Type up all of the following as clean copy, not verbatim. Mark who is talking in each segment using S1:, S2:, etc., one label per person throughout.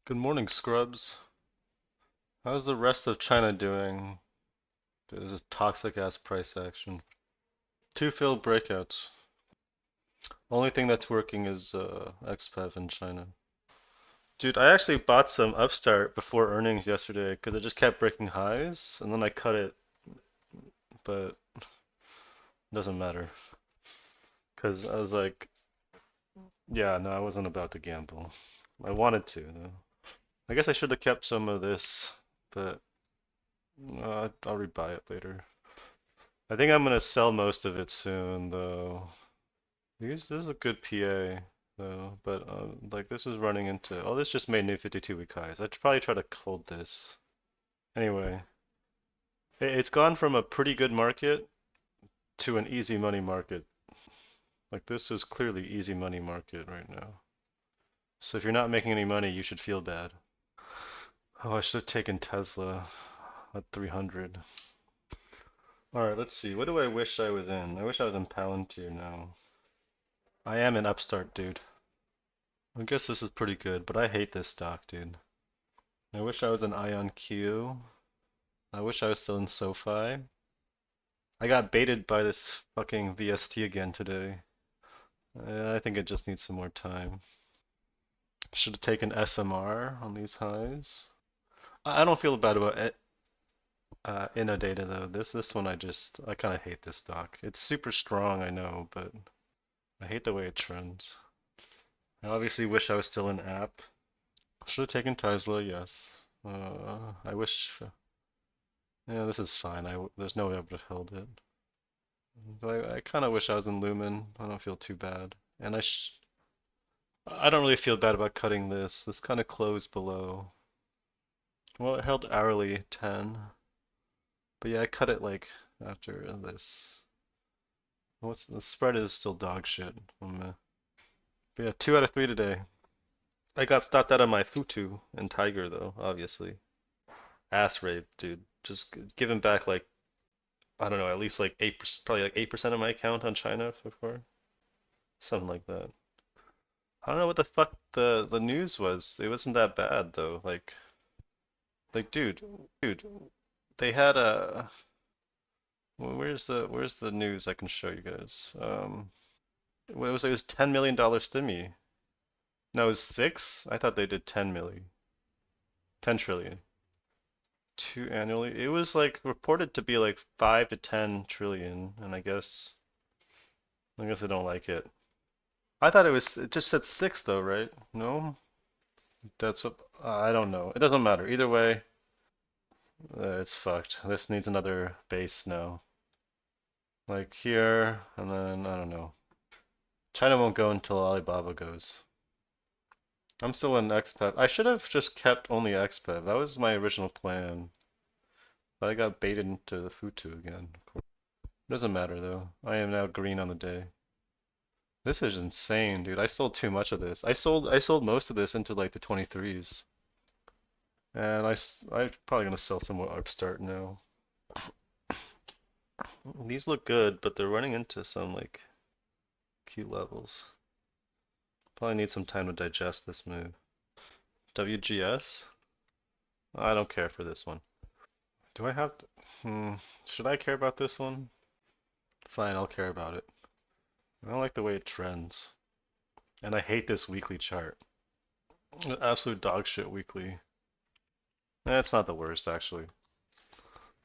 S1: Good morning, scrubs. How's the rest of China doing? There's a toxic ass price action. Two failed breakouts. Only thing that's working is XPEV in China. Dude, I actually bought some Upstart before earnings yesterday because it just kept breaking highs, and then I cut it, but it doesn't matter because I was like, yeah, no, I wasn't about to gamble. I wanted to, though. I guess I should have kept some of this, but I'll rebuy it later. I think I'm gonna sell most of it soon, though. This is a good PA, though, but like this is running into. Oh, this just made new 52-week highs. I'd probably try to hold this. Anyway, it's gone from a pretty good market to an easy money market. Like this is clearly easy money market right now. So if you're not making any money, you should feel bad. Oh, I should have taken Tesla at 300. All right, let's see. What do I wish I was in? I wish I was in Palantir now. I am an upstart, dude. I guess this is pretty good, but I hate this stock, dude. I wish I was an Ion Q. I wish I was still in SoFi. I got baited by this fucking VST again today. I think it just needs some more time. Should have taken SMR on these highs. I don't feel bad about it. Inno data though. This one I kind of hate this stock. It's super strong, I know, but I hate the way it trends. I obviously wish I was still in app. Should have taken Tesla, yes. I wish. Yeah, this is fine. There's no way I would have held it. But I kind of wish I was in Lumen. I don't feel too bad. And I don't really feel bad about cutting this. This kind of closed below. Well, it held hourly 10. But yeah, I cut it like after this. What's the spread is still dog shit. But yeah, 2 out of 3 today. I got stopped out of my Futu and Tiger though, obviously. Ass rape, dude. Just giving back like I don't know, at least like 8%, probably like 8% of my account on China so far. Something like that. I don't know what the fuck the news was. It wasn't that bad though. Like dude, they had a where's the news I can show you guys? It was $10 million stimmy. No, it was six. I thought they did 10 million, 10 trillion, two annually. It was like reported to be like 5 to 10 trillion, and I guess I don't like it. I thought it just said six though, right? No, that's what I don't know. It doesn't matter either way. It's fucked. This needs another base now. Like here, and then I don't know. China won't go until Alibaba goes. I'm still in XPEV. I should have just kept only XPEV. That was my original plan. But I got baited into the Futu again. Doesn't matter though. I am now green on the day. This is insane, dude. I sold too much of this. I sold most of this into like the 23s. And I'm probably gonna sell some more Upstart now. These look good, but they're running into some like key levels. Probably need some time to digest this move. WGS? I don't care for this one. Do I have to, should I care about this one? Fine, I'll care about it. I don't like the way it trends. And I hate this weekly chart. Absolute dog shit weekly. It's not the worst actually.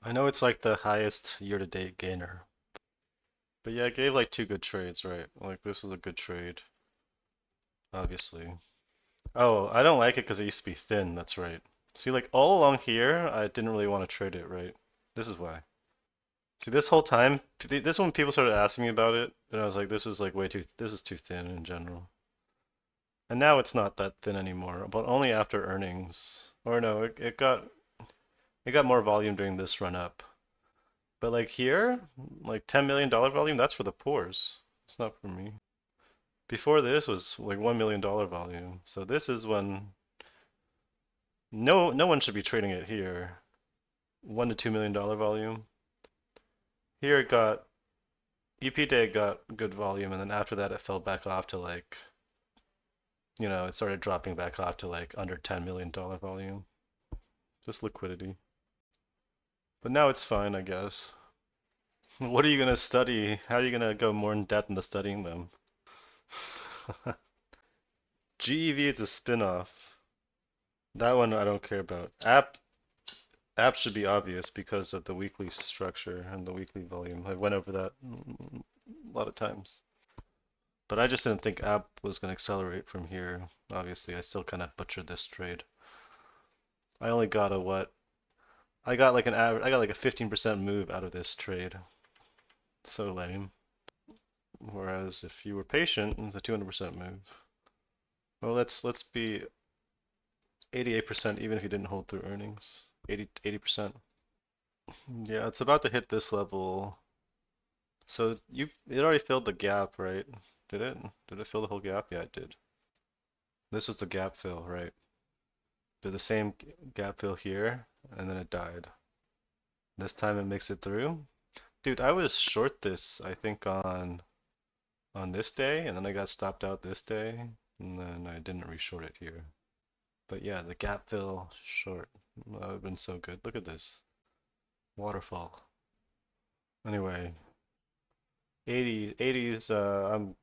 S1: I know it's like the highest year-to-date gainer. But yeah, it gave like two good trades, right? Like this was a good trade, obviously. Oh, I don't like it because it used to be thin, that's right. See, like all along here, I didn't really want to trade it, right? This is why. See, this whole time, this when people started asking me about it, and I was like, this is like this is too thin in general. And now it's not that thin anymore, but only after earnings. Or no, it got more volume during this run up. But like here, like $10 million volume, that's for the poors. It's not for me. Before this was like $1 million volume. So this is when no one should be trading it here. $1 to $2 million volume. Here it got EP day got good volume, and then after that it fell back off to like it started dropping back off to like under $10 million volume. Just liquidity. But now it's fine, I guess. What are you gonna study? How are you gonna go more in depth into studying them? GEV is a spin-off. That one I don't care about. App should be obvious because of the weekly structure and the weekly volume. I went over that a lot of times. But I just didn't think app was going to accelerate from here. Obviously, I still kind of butchered this trade. I only got a what? I got like an average. I got like a 15% move out of this trade. So lame. Whereas if you were patient, it's a 200% move. Well, let's be 88% even if you didn't hold through earnings. 80%. Yeah, it's about to hit this level. So it already filled the gap, right? Did it? Did it fill the whole gap? Yeah, it did. This was the gap fill, right? Did the same gap fill here, and then it died. This time it makes it through. Dude, I was short this, I think on this day, and then I got stopped out this day, and then I didn't reshort it here. But yeah, the gap fill short. That would have been so good. Look at this. Waterfall. Anyway, 80s, I'm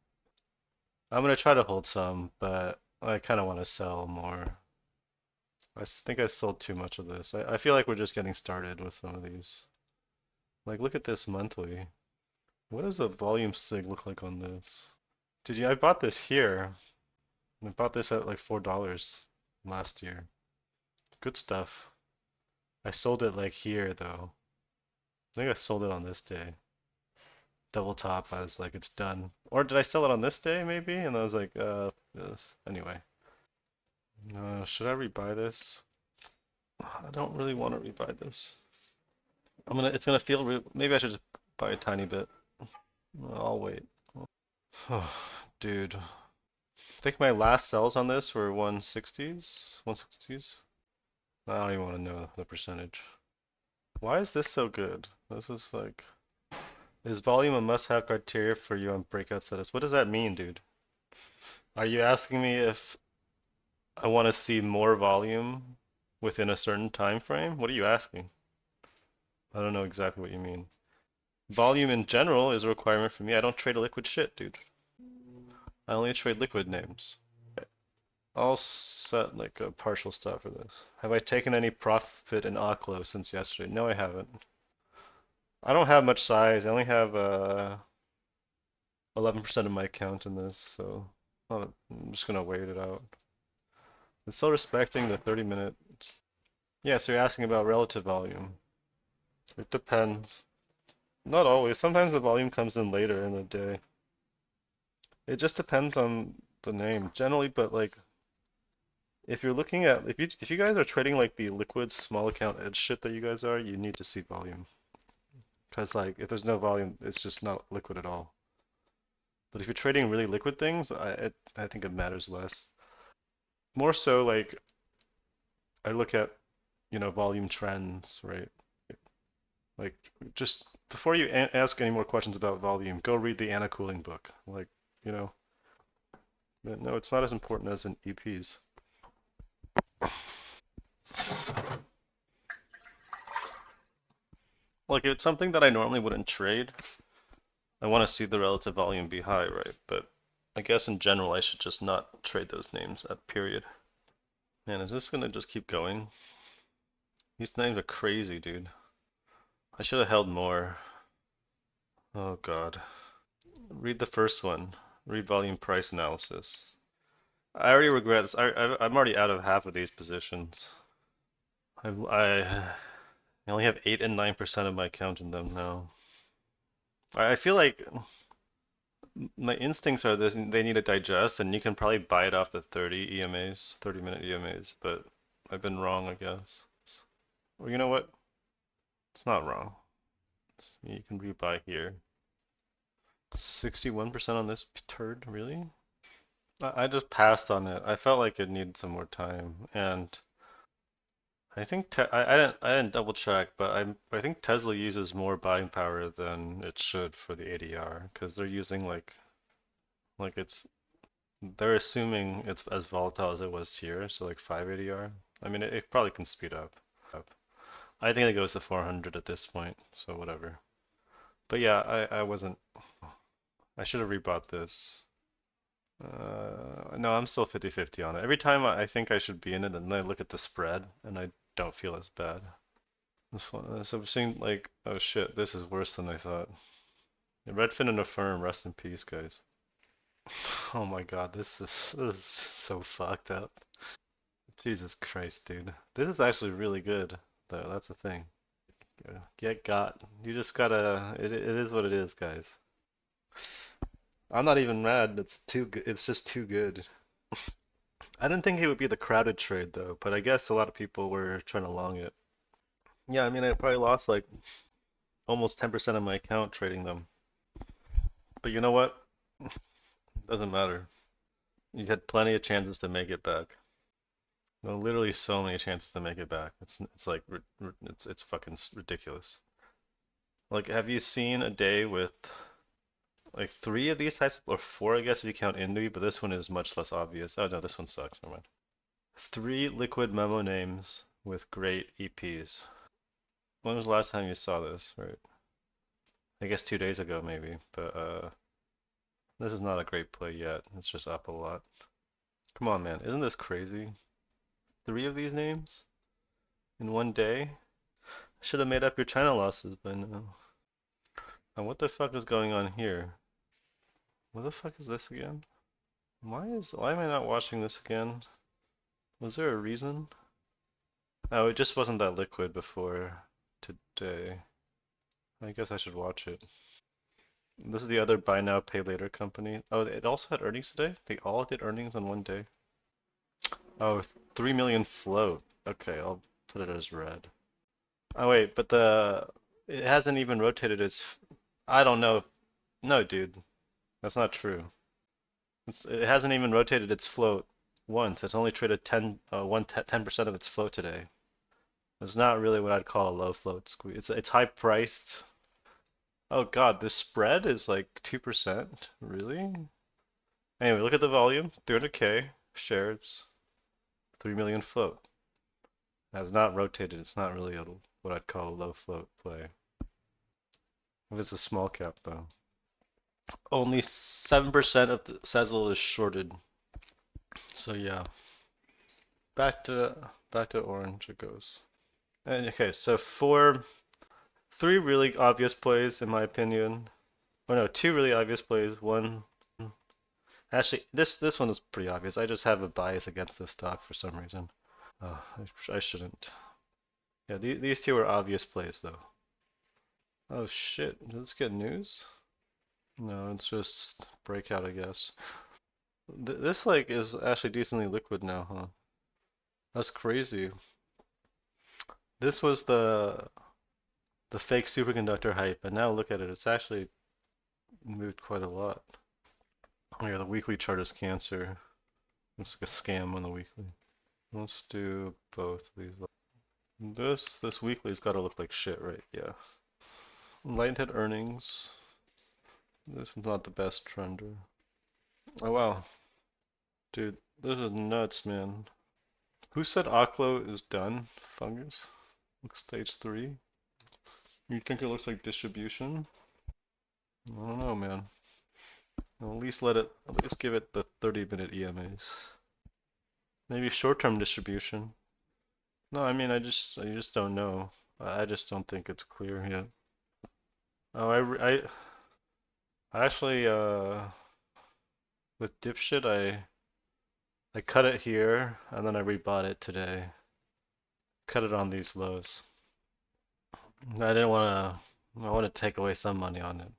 S1: gonna try to hold some, but I kind of want to sell more. Think I sold too much of this. I feel like we're just getting started with some of these. Like, look at this monthly. What does a volume sig look like on this? I bought this here. I bought this at like $4 last year. Good stuff. I sold it like here though. I think I sold it on this day. Double top, I was like, it's done. Or did I sell it on this day maybe? And I was like, this. Anyway. Should I rebuy this? I don't really want to rebuy this. It's gonna feel maybe I should just buy a tiny bit. I'll wait. Dude. I think my last sells on this were 160s? 160s? I don't even want to know the percentage. Why is this so good? This is like, is volume a must-have criteria for you on breakout setups? What does that mean, dude? Are you asking me if I want to see more volume within a certain time frame? What are you asking? I don't know exactly what you mean. Volume in general is a requirement for me. I don't trade a liquid shit, dude. I only trade liquid names. I'll set like a partial stop for this. Have I taken any profit in Oklo since yesterday? No, I haven't. I don't have much size. I only have 11% of my account in this, so I'm just gonna wait it out. It's still respecting the 30 minute. Yeah, so you're asking about relative volume. It depends. Not always. Sometimes the volume comes in later in the day. It just depends on the name generally, but like if you're looking at if you guys are trading like the liquid small account edge shit that you guys are, you need to see volume. Because like if there's no volume, it's just not liquid at all. But if you're trading really liquid things, I think it matters less. More so like I look at, volume trends, right? Like just before you ask any more questions about volume, go read the Anna Cooling book. Like, you know, no, it's not as important as in EPs. Like it's something that I normally wouldn't trade. I want to see the relative volume be high, right? But I guess in general I should just not trade those names at period. Man, is this gonna just keep going? These names are crazy, dude. I should have held more. Oh God. Read the first one. Read volume price analysis. I already regret this. I'm already out of half of these positions. I only have 8 and 9% of my account in them now. I feel like my instincts are this, they need to digest, and you can probably buy it off the 30 EMAs, 30-minute EMAs, but I've been wrong, I guess. Well, you know what? It's not wrong. You can rebuy here. 61% on this turd, really? I just passed on it. I felt like it needed some more time, and I think I didn't double check, but I think Tesla uses more buying power than it should for the ADR because they're using like it's They're assuming it's as volatile as it was here, so like 580R. I mean, it probably can speed up. I think it goes to 400 at this point, so whatever. But yeah, I wasn't. I should have rebought this. No, I'm still 50-50 on it. Every time I think I should be in it, and then I look at the spread, and I don't feel as bad. So I'm seeing like, oh shit, this is worse than I thought. Redfin and Affirm, rest in peace, guys. Oh my god, this is so fucked up. Jesus Christ, dude. This is actually really good, though. That's the thing. Get got. You just gotta. It is what it is, guys. I'm not even mad. It's too good. It's just too good. I didn't think it would be the crowded trade though, but I guess a lot of people were trying to long it. Yeah, I mean, I probably lost like almost 10% of my account trading them. But you know what? Doesn't matter. You had plenty of chances to make it back. No, literally so many chances to make it back. It's like it's fucking ridiculous. Like, have you seen a day with like three of these types, or four, I guess, if you count Indie, but this one is much less obvious. Oh no, this one sucks. Never mind. Three liquid memo names with great EPs. When was the last time you saw this? Right. I guess 2 days ago maybe, but this is not a great play yet. It's just up a lot. Come on, man. Isn't this crazy? Three of these names in one day? Should have made up your China losses by now. And what the fuck is going on here? What the fuck is this again? Why am I not watching this again? Was there a reason? Oh, it just wasn't that liquid before today. I guess I should watch it. This is the other buy now, pay later company. Oh, it also had earnings today? They all did earnings on one day? Oh, 3 million float. Okay, I'll put it as red. Oh wait, but it hasn't even rotated its I don't know. No, dude. That's not true. It hasn't even rotated its float once. It's only traded 10% of its float today. It's not really what I'd call a low float squeeze. It's high priced. Oh God, this spread is like 2%. Really? Anyway, look at the volume. 300K shares, 3 million float. It has not rotated. It's not really what I'd call a low float play. If it's a small cap though. Only 7% of the Sezzle is shorted. So yeah, back to orange it goes. And okay, so three really obvious plays in my opinion. Oh no, two really obvious plays. One, actually, this one is pretty obvious. I just have a bias against this stock for some reason. I shouldn't. Yeah, these two are obvious plays though. Oh shit, did this get news? No, it's just breakout, I guess. This like is actually decently liquid now, huh? That's crazy. This was the fake superconductor hype, and now look at it. It's actually moved quite a lot. Oh yeah, the weekly chart is cancer. Looks like a scam on the weekly. Let's do both of these. This weekly's got to look like shit, right? Yeah. Lighthead earnings. This is not the best trender. Oh wow, dude, this is nuts, man. Who said Oklo is done? Fungus? Looks stage 3. You think it looks like distribution? I don't know, man. I'll at least give it the 30-minute EMAs. Maybe short-term distribution. No, I mean, I just don't know. I just don't think it's clear yet. Oh, I actually, with dipshit, I cut it here, and then I rebought it today. Cut it on these lows. I didn't want I want to take away some money on it.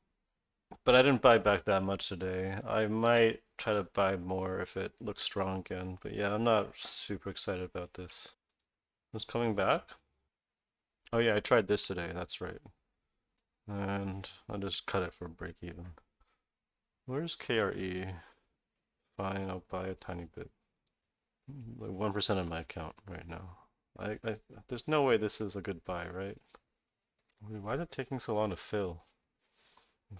S1: But I didn't buy back that much today. I might try to buy more if it looks strong again. But yeah, I'm not super excited about this. It's coming back? Oh yeah, I tried this today, that's right. And I'll just cut it for break even. Where's KRE? Fine, I'll buy a tiny bit. Like 1% of my account right now. There's no way this is a good buy, right? Why is it taking so long to fill?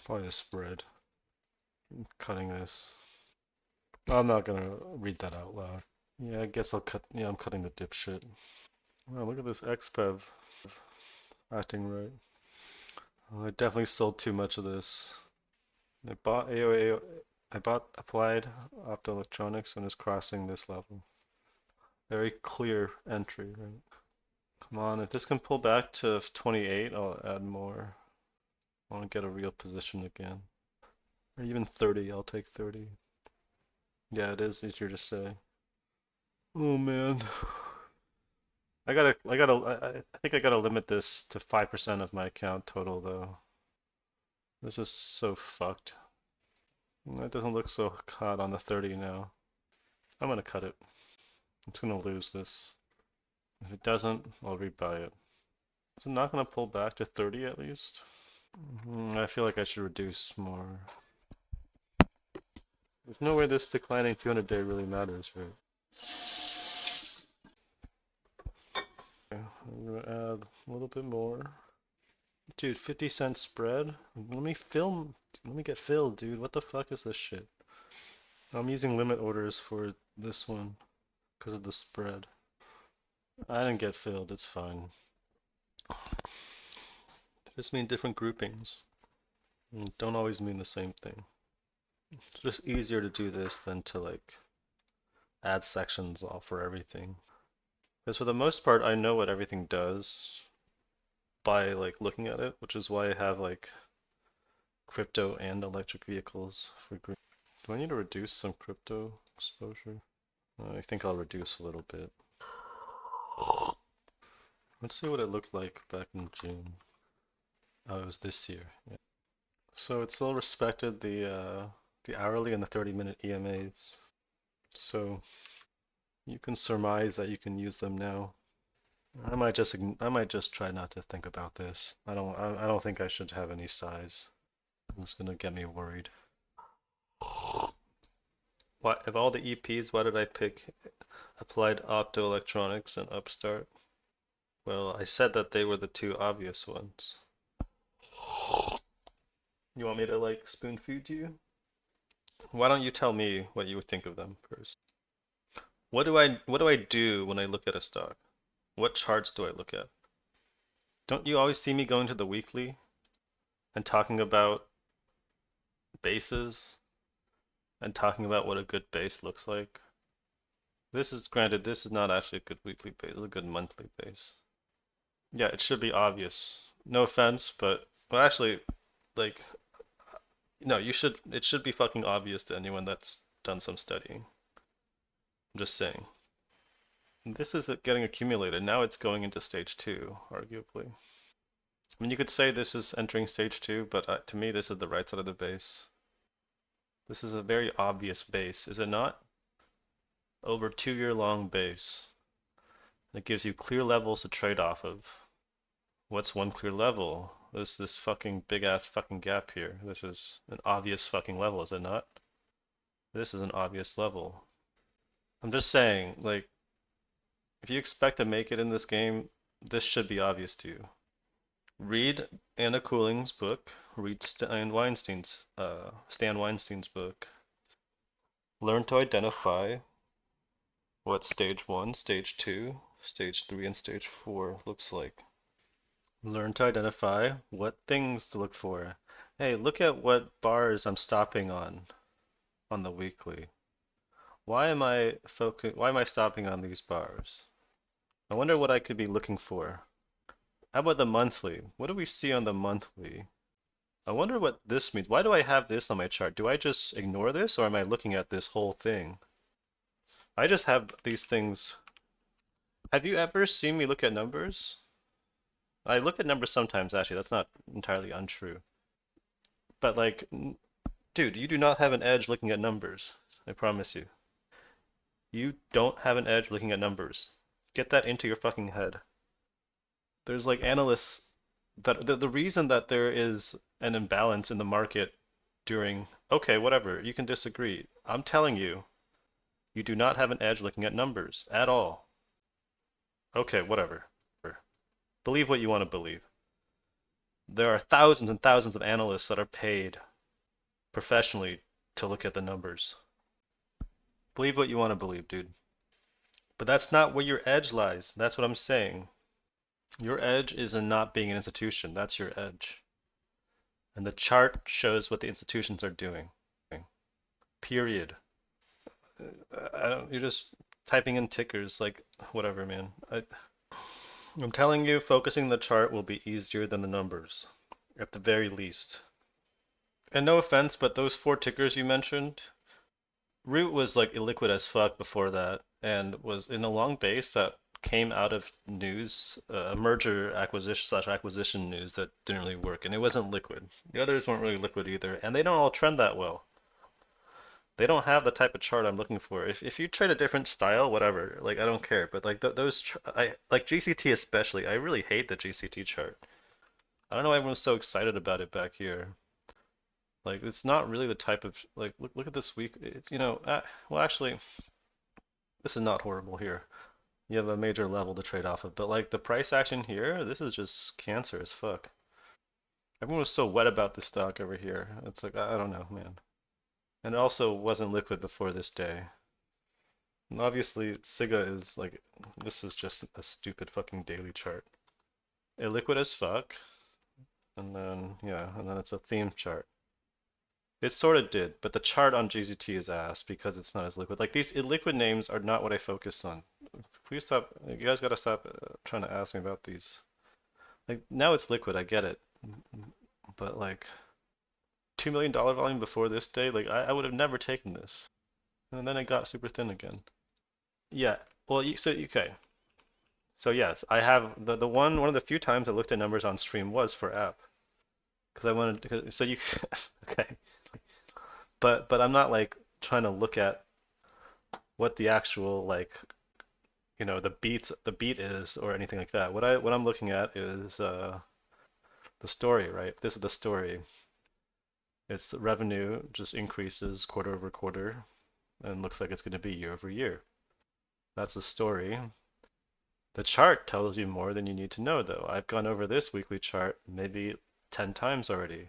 S1: Probably the spread. I'm cutting this. I'm not gonna read that out loud. Yeah, I guess I'll cut. Yeah, I'm cutting the dipshit. Wow, look at this XPEV acting right. Oh, I definitely sold too much of this. I bought AOA. I bought applied optoelectronics and is crossing this level. Very clear entry, right? Come on, if this can pull back to 28, I'll add more. I want to get a real position again. Or even 30, I'll take 30. Yeah, it is easier to say. Oh man. I think I gotta limit this to 5% of my account total though. This is so fucked. It doesn't look so hot on the 30 now. I'm gonna cut it. It's gonna lose this. If it doesn't, I'll rebuy it. Is it not gonna pull back to 30 at least? I feel like I should reduce more. There's no way this declining 200-day really matters, right? Okay, I'm gonna add a little bit more. Dude, 50-cent spread? Let me film. Let me get filled, dude. What the fuck is this shit? I'm using limit orders for this one because of the spread. I didn't get filled, it's fine. They just mean different groupings. And don't always mean the same thing. It's just easier to do this than to like add sections all for everything. Because for the most part, I know what everything does by like looking at it, which is why I have like crypto and electric vehicles for green. Do I need to reduce some crypto exposure? I think I'll reduce a little bit. Let's see what it looked like back in June. Oh, it was this year. Yeah. So it still respected the hourly and the 30-minute EMAs. So you can surmise that you can use them now. I might just try not to think about this. I don't think I should have any size. It's gonna get me worried. What of all the EPs, why did I pick Applied Optoelectronics and Upstart? Well, I said that they were the two obvious ones. You want me to like spoon feed you? Why don't you tell me what you would think of them first? What do I do when I look at a stock? What charts do I look at? Don't you always see me going to the weekly and talking about bases and talking about what a good base looks like? This is granted, this is not actually a good weekly base, it's a good monthly base. Yeah, it should be obvious. No offense, but well actually like no, it should be fucking obvious to anyone that's done some studying. I'm just saying. This is getting accumulated. Now it's going into stage two, arguably. I mean, you could say this is entering stage two, but to me, this is the right side of the base. This is a very obvious base, is it not? Over 2 year long base. It gives you clear levels to trade off of. What's one clear level? There's this fucking big ass fucking gap here. This is an obvious fucking level, is it not? This is an obvious level. I'm just saying, like, if you expect to make it in this game, this should be obvious to you. Read Anna Cooling's book. Read Stan Weinstein's book. Learn to identify what stage 1, stage 2, stage 3, and stage 4 looks like. Learn to identify what things to look for. Hey, look at what bars I'm stopping on the weekly. Why am I stopping on these bars? I wonder what I could be looking for. How about the monthly? What do we see on the monthly? I wonder what this means. Why do I have this on my chart? Do I just ignore this or am I looking at this whole thing? I just have these things. Have you ever seen me look at numbers? I look at numbers sometimes, actually. That's not entirely untrue. But like, dude, you do not have an edge looking at numbers. I promise you. You don't have an edge looking at numbers. Get that into your fucking head. There's like analysts that the reason that there is an imbalance in the market during, okay, whatever, you can disagree. I'm telling you, you do not have an edge looking at numbers at all. Okay, whatever. Believe what you want to believe. There are thousands and thousands of analysts that are paid professionally to look at the numbers. Believe what you want to believe, dude. But that's not where your edge lies. That's what I'm saying. Your edge is in not being an institution. That's your edge. And the chart shows what the institutions are doing. Period. I don't, you're just typing in tickers, like, whatever, man. I'm telling you, focusing the chart will be easier than the numbers, at the very least. And no offense, but those four tickers you mentioned, Root was like illiquid as fuck before that, and was in a long base that came out of news, merger acquisition slash acquisition news that didn't really work, and it wasn't liquid. The others weren't really liquid either, and they don't all trend that well. They don't have the type of chart I'm looking for. If you trade a different style, whatever, like I don't care. But like I like GCT especially. I really hate the GCT chart. I don't know why everyone's so excited about it back here. Like it's not really the type of like look at this week. It's well actually this is not horrible here. You have a major level to trade off of, but like the price action here, this is just cancer as fuck. Everyone was so wet about this stock over here. It's like I don't know, man. And it also wasn't liquid before this day. And obviously, Siga is like, this is just a stupid fucking daily chart. Illiquid as fuck, and then, yeah, and then it's a theme chart. It sort of did, but the chart on GZT is ass because it's not as liquid. Like, these illiquid names are not what I focus on. Please stop, you guys gotta stop trying to ask me about these. Like, now it's liquid, I get it. But, like, $2 million volume before this day, like, I would have never taken this. And then it got super thin again. Yeah, well, okay. So yes, I have the one of the few times I looked at numbers on stream was for app because I wanted to, so you okay, but I'm not like trying to look at what the actual like the beat is or anything like that. What I'm looking at is the story, right? This is the story. It's the revenue just increases quarter over quarter and looks like it's going to be year over year. That's the story. The chart tells you more than you need to know, though. I've gone over this weekly chart maybe 10 times already.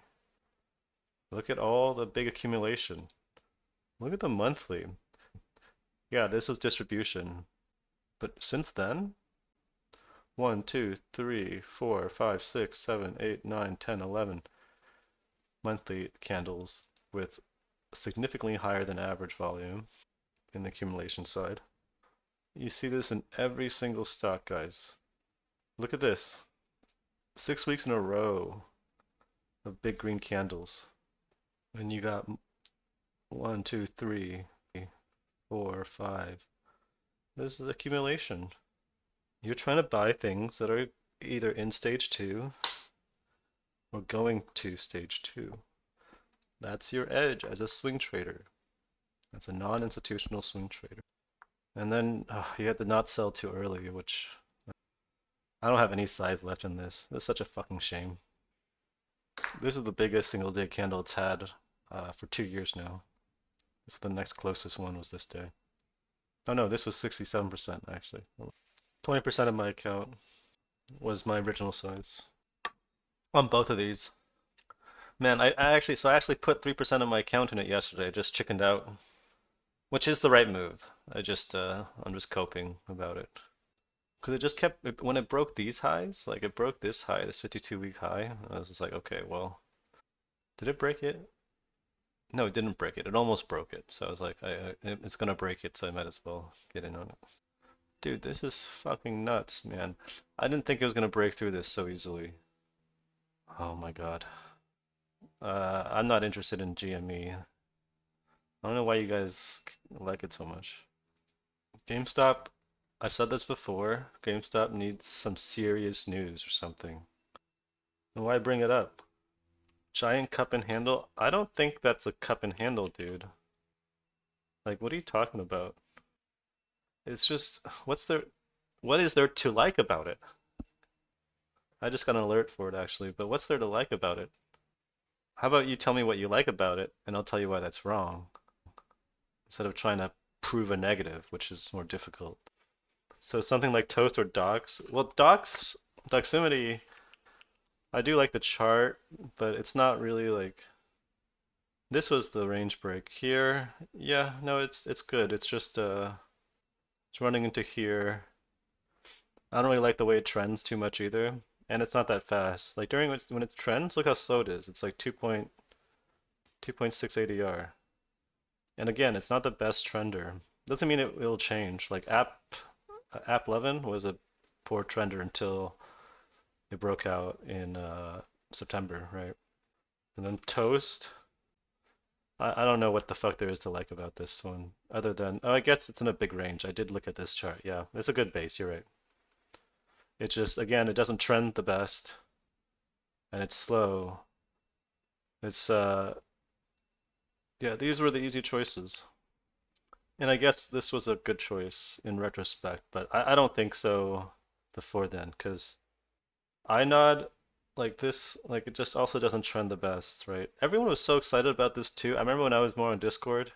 S1: Look at all the big accumulation. Look at the monthly. Yeah, this was distribution. But since then, 1, 2, 3, 4, 5, 6, 7, 8, 9, 10, 11 monthly candles with significantly higher than average volume in the accumulation side. You see this in every single stock, guys. Look at this. 6 weeks in a row of big green candles. And you got 1, 2, 3, 4, 5. This is accumulation. You're trying to buy things that are either in stage 2 or going to stage 2. That's your edge as a swing trader. That's a non-institutional swing trader. And then you had to not sell too early, which I don't have any size left in this. This is such a fucking shame. This is the biggest single day candle it's had for 2 years now. This is the next closest one was this day. Oh no, this was 67% actually. 20% of my account was my original size. On both of these. Man, I actually put 3% of my account in it yesterday. I just chickened out. Which is the right move. I'm just coping about it. Because it just kept, when it broke these highs, like it broke this high, this 52-week high, I was just like, okay, well, did it break it? No, it didn't break it. It almost broke it. So I was like, it's gonna break it, so I might as well get in on it. Dude, this is fucking nuts, man. I didn't think it was gonna break through this so easily. Oh my god. I'm not interested in GME. I don't know why you guys like it so much. GameStop, I said this before, GameStop needs some serious news or something. And why bring it up? Giant cup and handle? I don't think that's a cup and handle, dude. Like, what are you talking about? It's just, what is there to like about it? I just got an alert for it actually, but what's there to like about it? How about you tell me what you like about it, and I'll tell you why that's wrong, instead of trying to prove a negative, which is more difficult. So something like Toast or Docs. Well, Doximity, I do like the chart, but it's not really like This was the range break here. Yeah, no, it's good. It's just it's running into here. I don't really like the way it trends too much either, and it's not that fast. Like during when it trends, look how slow it is. It's like 2.6 ADR. And again, it's not the best trender. Doesn't mean it will change. Like app 11 was a poor trender until it broke out in September, right? And then Toast. I don't know what the fuck there is to like about this one, other than, oh, I guess it's in a big range. I did look at this chart. Yeah, it's a good base. You're right. It just, again, it doesn't trend the best, and it's slow. It's, yeah, these were the easy choices. And I guess this was a good choice in retrospect, but I don't think so before then, because I nod like this, like it just also doesn't trend the best, right? Everyone was so excited about this too. I remember when I was more on Discord,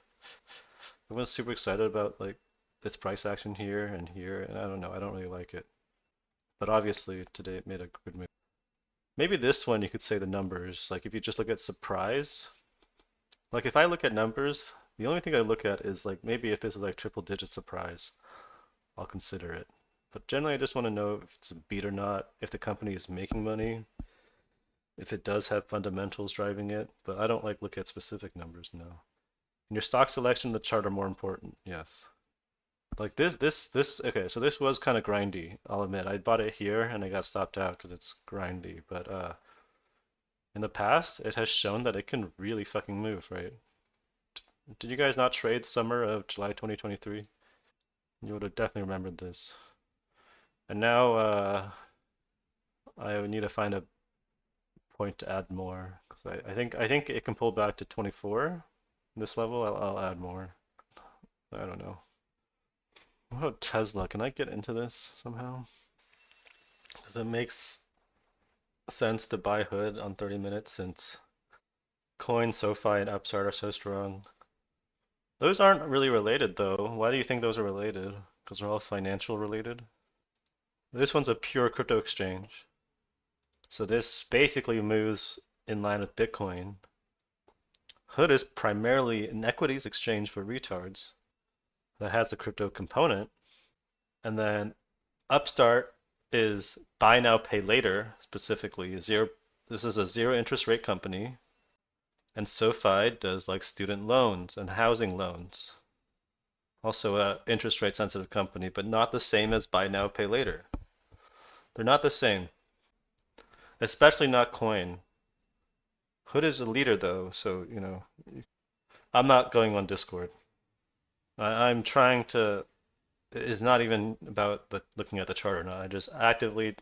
S1: everyone was super excited about like this price action here, and I don't know, I don't really like it. But obviously today it made a good move. Maybe this one you could say the numbers, like if you just look at surprise, like if I look at numbers, the only thing I look at is like maybe if this is like triple digit surprise, I'll consider it. But generally I just want to know if it's a beat or not, if the company is making money, if it does have fundamentals driving it, but I don't like look at specific numbers, no. And your stock selection and the chart are more important, yes. Like okay, so this was kind of grindy, I'll admit. I bought it here and I got stopped out because it's grindy, but in the past it has shown that it can really fucking move, right? Did you guys not trade summer of July 2023? You would have definitely remembered this. And now I would need to find a point to add more because I think it can pull back to 24. This level, I'll add more. I don't know. What about Tesla? Can I get into this somehow? Does it make sense to buy Hood on 30 minutes since Coin, SoFi, and Upstart are so strong? Those aren't really related though. Why do you think those are related? Because they're all financial related. This one's a pure crypto exchange. So this basically moves in line with Bitcoin. Hood is primarily an equities exchange for retards that has a crypto component. And then Upstart is buy now, pay later, specifically. This is a zero interest rate company. And SoFi does like student loans and housing loans. Also a interest rate sensitive company, but not the same as buy now, pay later. They're not the same, especially not Coin. Hood is a leader though, so I'm not going on Discord. I'm trying to. It's not even about looking at the chart or not. I just actively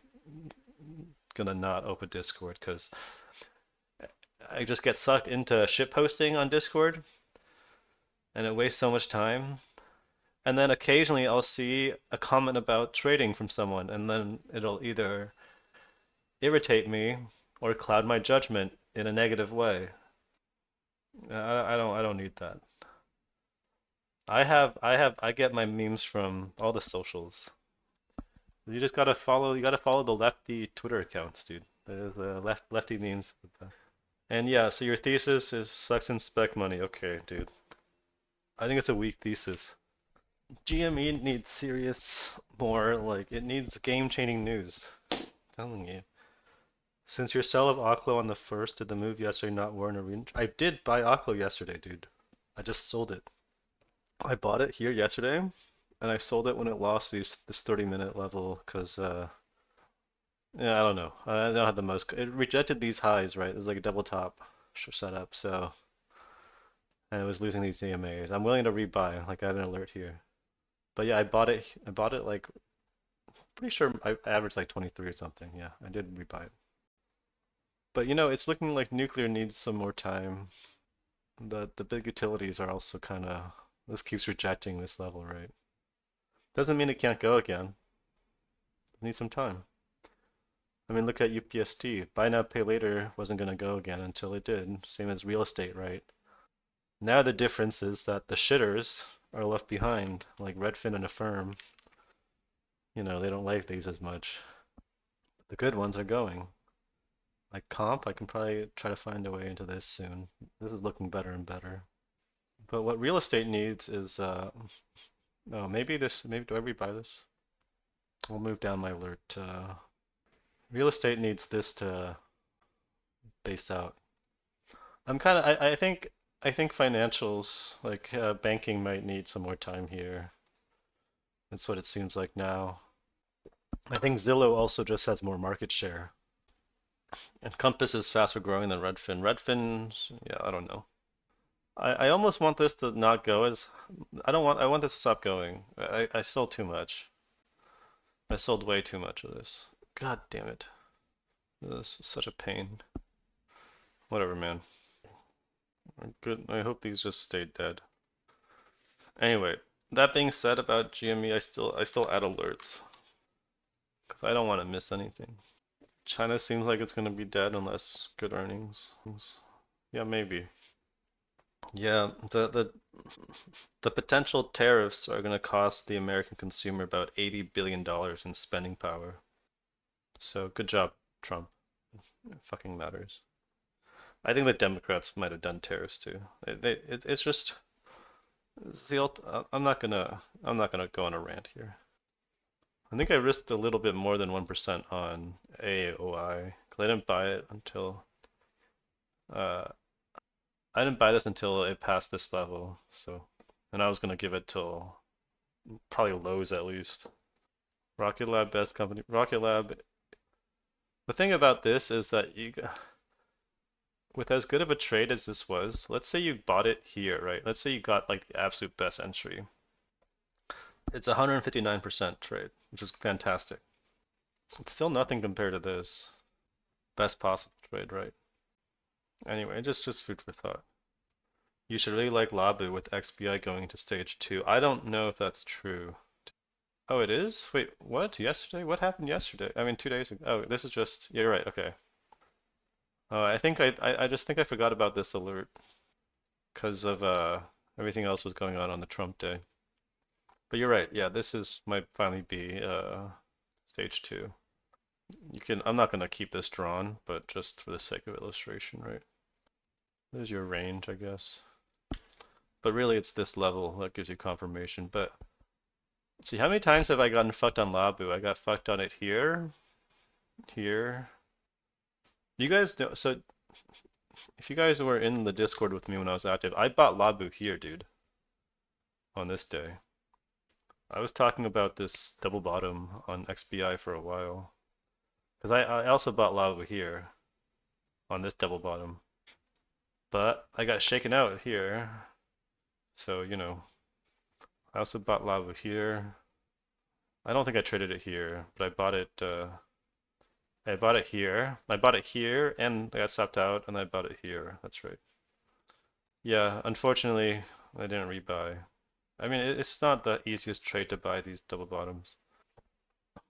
S1: gonna not open Discord because I just get sucked into shit posting on Discord and it wastes so much time. And then occasionally I'll see a comment about trading from someone and then it'll either irritate me or cloud my judgment in a negative way. I don't need that. I get my memes from all the socials. You gotta follow the lefty Twitter accounts, dude. There's lefty memes. And yeah, so your thesis is sucks in spec money. Okay, dude. I think it's a weak thesis. GME needs serious, more like it needs game-changing news. I'm telling you. Since your sell of Oklo on the first, did the move yesterday not warrant a range? I did buy Oklo yesterday, dude. I just sold it. I bought it here yesterday, and I sold it when it lost this 30-minute level because yeah, I don't know. I don't have the most. It rejected these highs, right? It was like a double top setup, so and it was losing these EMAs. I'm willing to rebuy. Like I have an alert here. But yeah, I bought it. I bought it like pretty sure I averaged like 23 or something. Yeah, I did rebuy it. But it's looking like nuclear needs some more time. The big utilities are also kind of this keeps rejecting this level, right? Doesn't mean it can't go again. It needs some time. I mean, look at UPST. Buy now, pay later wasn't going to go again until it did. Same as real estate, right? Now the difference is that the shitters are left behind, like Redfin and Affirm. They don't like these as much. The good ones are going. Like comp, I can probably try to find a way into this soon. This is looking better and better. But what real estate needs is, oh, maybe this, maybe do I rebuy this? I'll move down my alert. Real estate needs this to base out. I'm kind of, I think financials, like banking might need some more time here. That's what it seems like now. I think Zillow also just has more market share. And Compass is faster growing than Redfin. Redfin, yeah, I don't know. I almost want this to not go as, I want this to stop going. I sold too much. I sold way too much of this. God damn it. This is such a pain. Whatever, man. Good. I hope these just stay dead. Anyway, that being said about GME, I still add alerts because I don't want to miss anything. China seems like it's going to be dead unless good earnings. Yeah, maybe. Yeah, the potential tariffs are going to cost the American consumer about $80 billion in spending power. So good job, Trump. It fucking matters. I think the Democrats might have done tariffs too. It's just I'm not gonna go on a rant here. I think I risked a little bit more than 1% on AOI because uh, I didn't buy this until it passed this level. So, and I was gonna give it till probably lows at least. Rocket Lab best company. Rocket Lab. The thing about this is that with as good of a trade as this was, let's say you bought it here, right? Let's say you got like the absolute best entry. It's 159% trade, which is fantastic. It's still nothing compared to this. Best possible trade, right? Anyway, just food for thought. You should really like Labu with XBI going to stage 2. I don't know if that's true. Oh, it is? Wait, what? Yesterday? What happened yesterday? I mean, 2 days ago. Oh, this is just. Yeah, you're right. Okay. I just think I forgot about this alert because of everything else was going on the Trump day. But you're right. Yeah, this is might finally be stage 2. I'm not gonna keep this drawn, but just for the sake of illustration, right? There's your range, I guess. But really it's this level that gives you confirmation. But see, how many times have I gotten fucked on Labu? I got fucked on it here, here. You guys know, so if you guys were in the Discord with me when I was active, I bought Labu here, dude, on this day. I was talking about this double bottom on XBI for a while. Because I also bought Labu here on this double bottom. But I got shaken out here. So, I also bought Labu here. I don't think I traded it here, but I bought it here. I bought it here and I got stopped out and I bought it here. That's right. Yeah, unfortunately, I didn't rebuy. I mean, it's not the easiest trade to buy these double bottoms.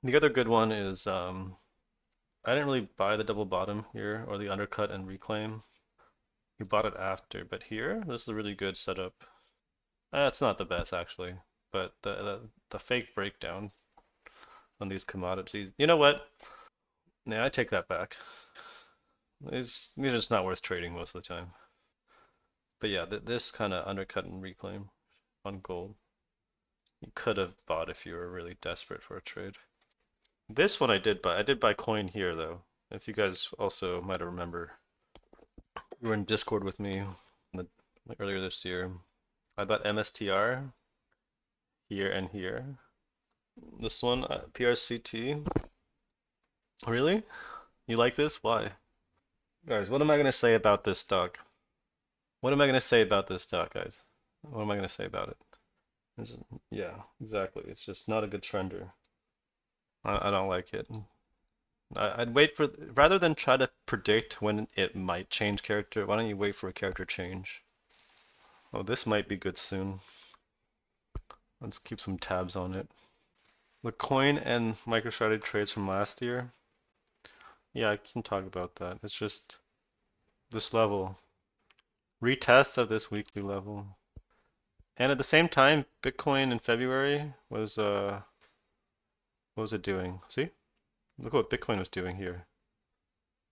S1: The other good one is I didn't really buy the double bottom here or the undercut and reclaim. You bought it after, but here, this is a really good setup. It's not the best actually, but the fake breakdown on these commodities. You know what? Yeah, I take that back. These are just not worth trading most of the time. But yeah, this kind of undercut and reclaim on gold. You could have bought if you were really desperate for a trade. This one I did buy. I did buy coin here though. If you guys also might remember, you were in Discord with me earlier this year. I bought MSTR here and here. This one, PRCT. Really? You like this? Why? Guys, what am I gonna say about this stock? What am I gonna say about this stock, guys? What am I gonna say about it? Yeah, exactly. It's just not a good trender. I don't like it. I'd wait for, rather than try to predict when it might change character, why don't you wait for a character change? Oh, this might be good soon. Let's keep some tabs on it. The coin and MicroStrategy trades from last year. Yeah, I can talk about that. It's just this level. Retest of this weekly level. And at the same time, Bitcoin in February was what was it doing? See? Look what Bitcoin was doing here.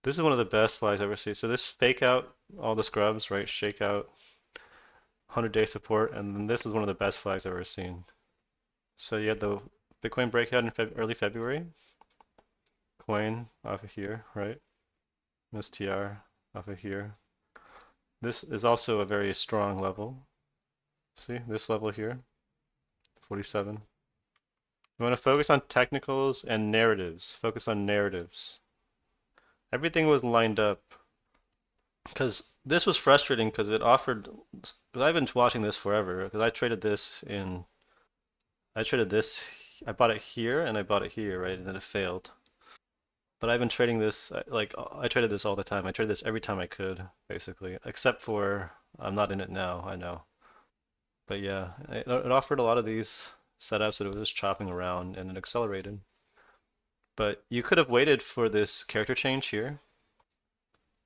S1: This is one of the best flags I've ever seen. So this fake out all the scrubs, right? Shake out 100-day support, and then this is one of the best flags I've ever seen. So you had the Bitcoin breakout in early February, coin off of here, right? STR off of here. This is also a very strong level. See this level here, 47. You want to focus on technicals and narratives. Focus on narratives. Everything was lined up because this was frustrating because it offered. Because I've been watching this forever. Because I traded this. I bought it here and I bought it here, right? And then it failed. But I've been trading this. Like I traded this all the time. I traded this every time I could, basically, except for I'm not in it now. I know. But yeah, it offered a lot of these setups that it was just chopping around and it accelerated. But you could have waited for this character change here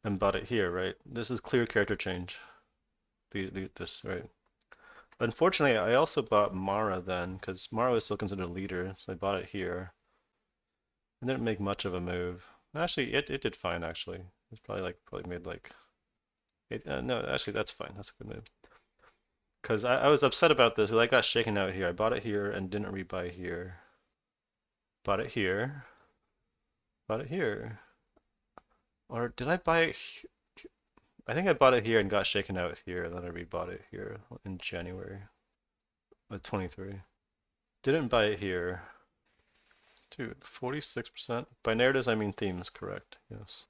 S1: and bought it here, right? This is clear character change. This, right? Unfortunately, I also bought Mara then, because Mara is still considered a leader, so I bought it here. It didn't make much of a move. Actually, it did fine, actually. It's probably made like, no, actually that's fine. That's a good move. Because I was upset about this, because I got shaken out here. I bought it here and didn't rebuy here. Bought it here. Bought it here. Or did I buy it? I think I bought it here and got shaken out here, and then I rebought it here in January of 23. Didn't buy it here. Dude, 46%. By narratives, I mean themes, correct. Yes.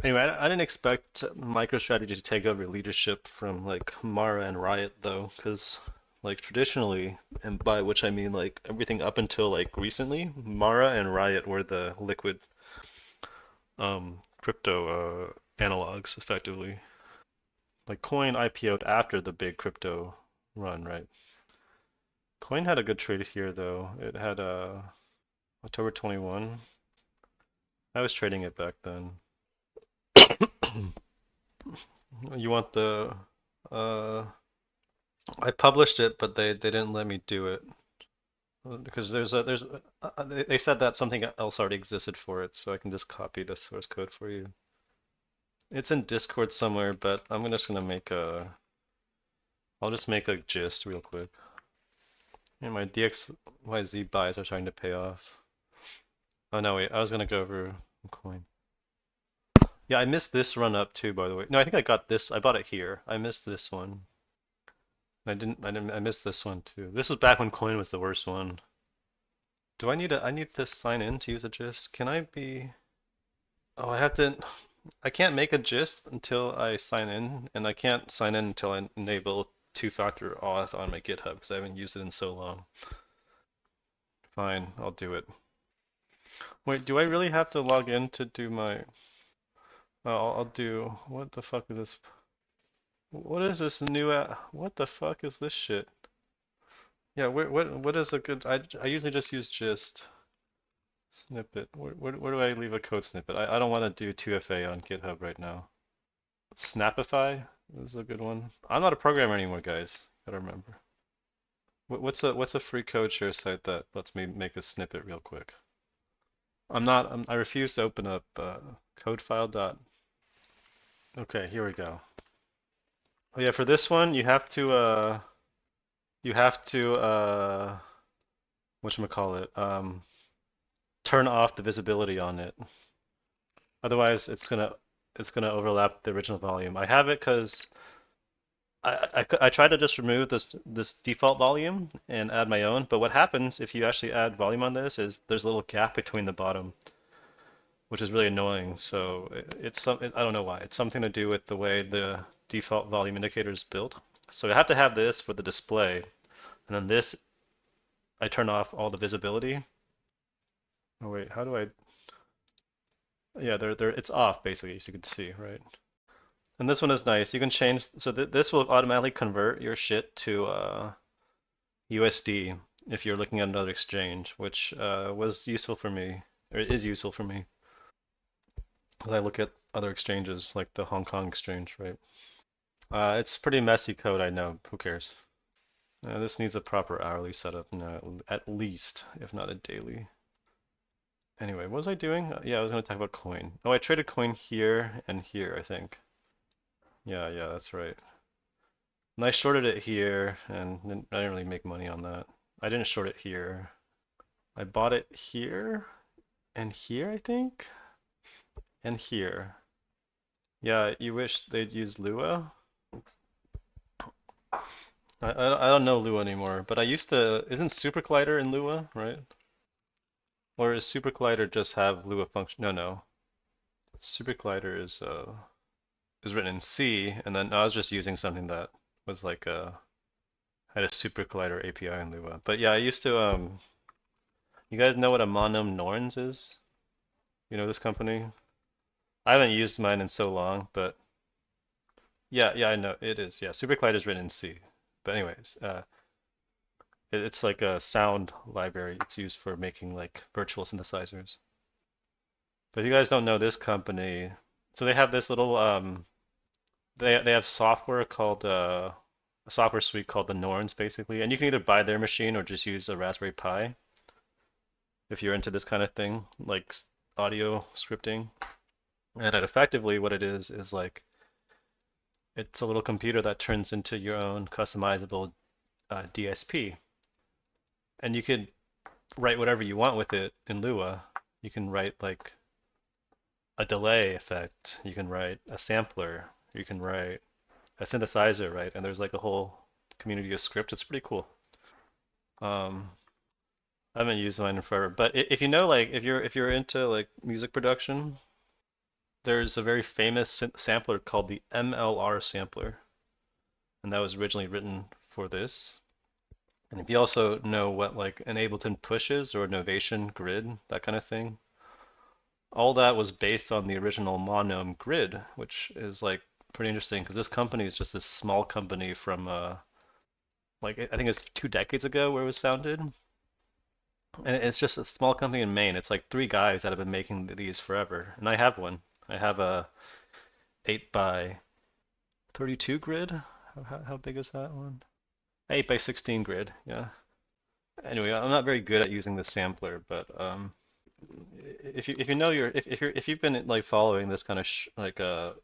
S1: Anyway, I didn't expect MicroStrategy to take over leadership from like Mara and Riot though, because like traditionally, and by which I mean like everything up until like recently, Mara and Riot were the liquid crypto analogs effectively. Like Coin IPO'd after the big crypto run, right? Coin had a good trade here though. It had October 21. I was trading it back then. You want the I published it, but they didn't let me do it because they said that something else already existed for it, so I can just copy the source code for you. It's in Discord somewhere, but I'm just gonna make a I'll just make a gist real quick. And my DXYZ buys are starting to pay off. Oh no, wait, I was gonna go over coin. Yeah, I missed this run up too, by the way. No, I think I got this. I bought it here. I missed this one. I missed this one too. This was back when coin was the worst one. Do I need to sign in to use a gist? Can I be, oh, I can't make a gist until I sign in, and I can't sign in until I enable two-factor auth on my GitHub because I haven't used it in so long. Fine, I'll do it. Wait, do I really have to log in to do my, I'll do, what the fuck is this? What is this new, what the fuck is this shit? Yeah, what is a good, I usually just use gist. Snippet. Where do I leave a code snippet? I don't want to do 2FA on GitHub right now. Snapify is a good one. I'm not a programmer anymore, guys. Gotta remember. What's a free code share site that lets me make a snippet real quick? I refuse to open up code file dot. Okay, here we go. Oh yeah, for this one you have to whatchamacallit, turn off the visibility on it. Otherwise, it's gonna overlap the original volume. I have it because I try to just remove this default volume and add my own. But what happens if you actually add volume on this is there's a little gap between the bottom, which is really annoying. So I don't know why. It's something to do with the way the default volume indicator is built. So I have to have this for the display, and then this I turn off all the visibility. Oh wait, how do I? Yeah, it's off basically, as you can see, right? And this one is nice. You can change, so this will automatically convert your shit to USD if you're looking at another exchange, which was useful for me, or is useful for me, as I look at other exchanges like the Hong Kong exchange, right? It's pretty messy code, I know. Who cares? This needs a proper hourly setup now, at least, if not a daily. Anyway, what was I doing? Yeah, I was going to talk about coin. Oh, I traded coin here and here, I think. Yeah, yeah, that's right. And I shorted it here, and I didn't really make money on that. I didn't short it here. I bought it here and here, I think, and here. Yeah, you wish they'd use Lua? I don't know Lua anymore, but I used to. Isn't Super Collider in Lua, right? Or is Super Collider just have Lua function? No, no. Super Collider is written in C, and then I was just using something that was like had a Super Collider API in Lua. But yeah, I used to. You guys know what a Monum Norns is? You know this company? I haven't used mine in so long, but yeah, yeah, I know it is. Yeah, Super Collider is written in C. But anyways, it's like a sound library. It's used for making like virtual synthesizers. But if you guys don't know this company, so they have this little they have software called a software suite called the Norns basically, and you can either buy their machine or just use a Raspberry Pi if you're into this kind of thing, like audio scripting. And effectively what it is like it's a little computer that turns into your own customizable DSP, and you could write whatever you want with it in Lua. You can write like a delay effect, you can write a sampler, you can write a synthesizer, right? And there's like a whole community of script. It's pretty cool. Um, I haven't used mine in forever, but if you know, like, if you're into like music production, there's a very famous sampler called the MLR sampler, and that was originally written for this. And if you also know what like an Ableton Push is or Novation Grid, that kind of thing, all that was based on the original Monome Grid, which is like pretty interesting because this company is just this small company from like I think it's 2 decades ago where it was founded, and it's just a small company in Maine. It's like three guys that have been making these forever, and I have one. I have a 8 by 32 grid. How big is that one? 8 by 16 grid. Yeah. Anyway, I'm not very good at using the sampler, but if you know your if you've been like following this kind of like the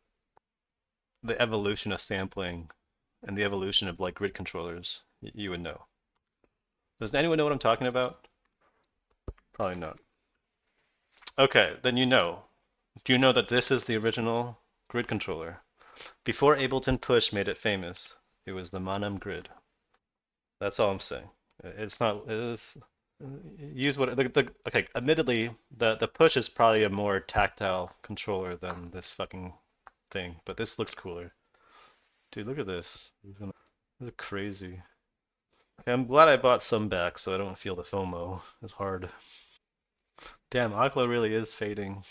S1: evolution of sampling and the evolution of like grid controllers, you would know. Does anyone know what I'm talking about? Probably not. Okay, then you know. Do you know that this is the original grid controller? Before Ableton Push made it famous, it was the Manam grid. That's all I'm saying. It's not. It is, use what okay. Admittedly, the push is probably a more tactile controller than this fucking thing, but this looks cooler. Dude, look at this. This is crazy. Okay, I'm glad I bought some back so I don't feel the FOMO. It's hard. Damn, Aqua really is fading.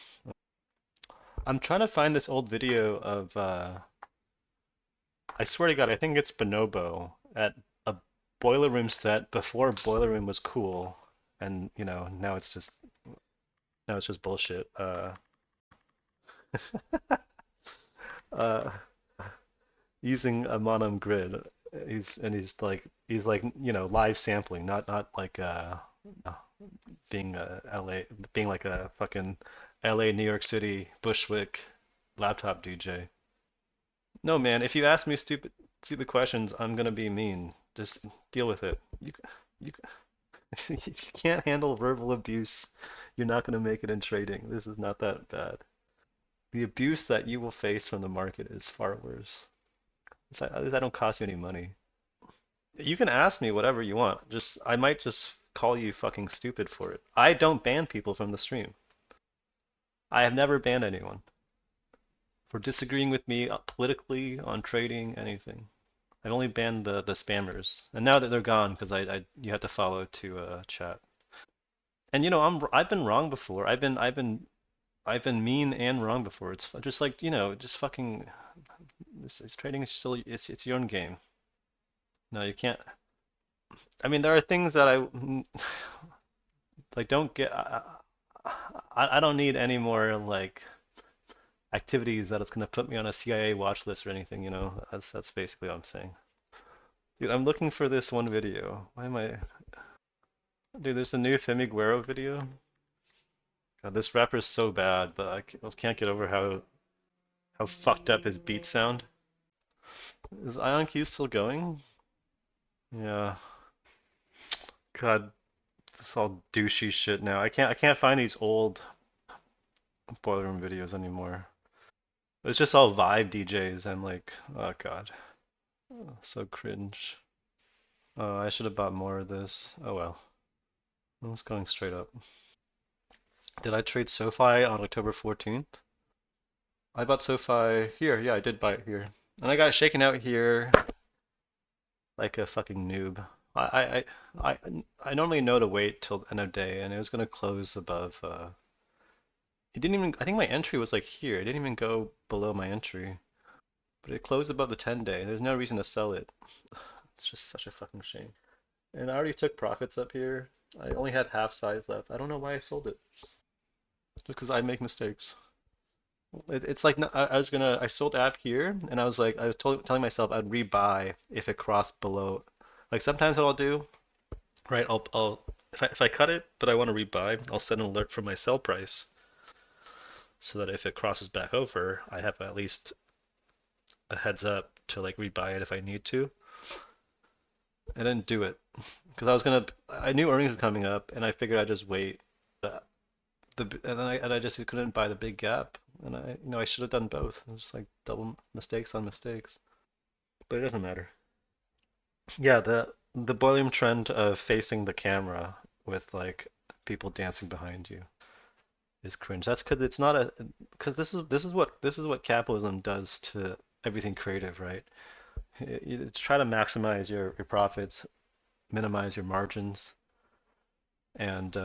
S1: I'm trying to find this old video of I swear to God, I think it's Bonobo at a Boiler Room set before Boiler Room was cool, and now it's just bullshit. Uh, using a mono grid, he's like live sampling, not like uh, being a LA being like a fucking LA New York City Bushwick laptop DJ. No, man, if you ask me stupid questions, I'm gonna be mean. Just deal with it. You if you can't handle verbal abuse, you're not gonna make it in trading. This is not that bad. The abuse that you will face from the market is far worse. At least I don't cost you any money. You can ask me whatever you want. Just I might just call you fucking stupid for it. I don't ban people from the stream. I have never banned anyone for disagreeing with me politically on trading anything. I've only banned the spammers, and now that they're gone, because I you have to follow to chat. And I've been wrong before. I've been mean and wrong before. It's just like just fucking this trading is still it's your own game. No, you can't. I mean, there are things that I like don't get. I don't need any more like activities that it's gonna put me on a CIA watch list or anything. That's basically what I'm saying. Dude, I'm looking for this one video. Why am I? Dude, there's a new Femi Guerrero video. God, this rapper's so bad, but I can't get over how fucked up his beats sound. Is IonQ still going? Yeah. God, it's all douchey shit now. I can't find these old Boiler Room videos anymore. It's just all vibe DJs. I'm like, oh god, so cringe. I should have bought more of this. Oh well. I'm just going straight up. Did I trade SoFi on October 14th? I bought SoFi here. Yeah, I did buy it here. And I got shaken out here like a fucking noob. I normally know to wait till the end of day, and it was gonna close above. It didn't even. I think my entry was like here. It didn't even go below my entry, but it closed above the 10-day. There's no reason to sell it. It's just such a fucking shame. And I already took profits up here. I only had half size left. I don't know why I sold it. Just because I make mistakes. It's like I sold app here, and I was telling myself I'd rebuy if it crossed below. Like sometimes what I'll do, right? I'll if I cut it, but I want to rebuy, I'll set an alert for my sell price so that if it crosses back over, I have at least a heads up to like rebuy it if I need to. I didn't do it because I knew earnings was coming up, and I figured I'd just wait. The, and I just couldn't buy the big gap, and I should have done both. It was just like double mistakes on mistakes, but it doesn't matter. Yeah, the volume trend of facing the camera with like people dancing behind you is cringe. That's because it's not a because this is what capitalism does to everything creative, right? You try to maximize your profits, minimize your margins, and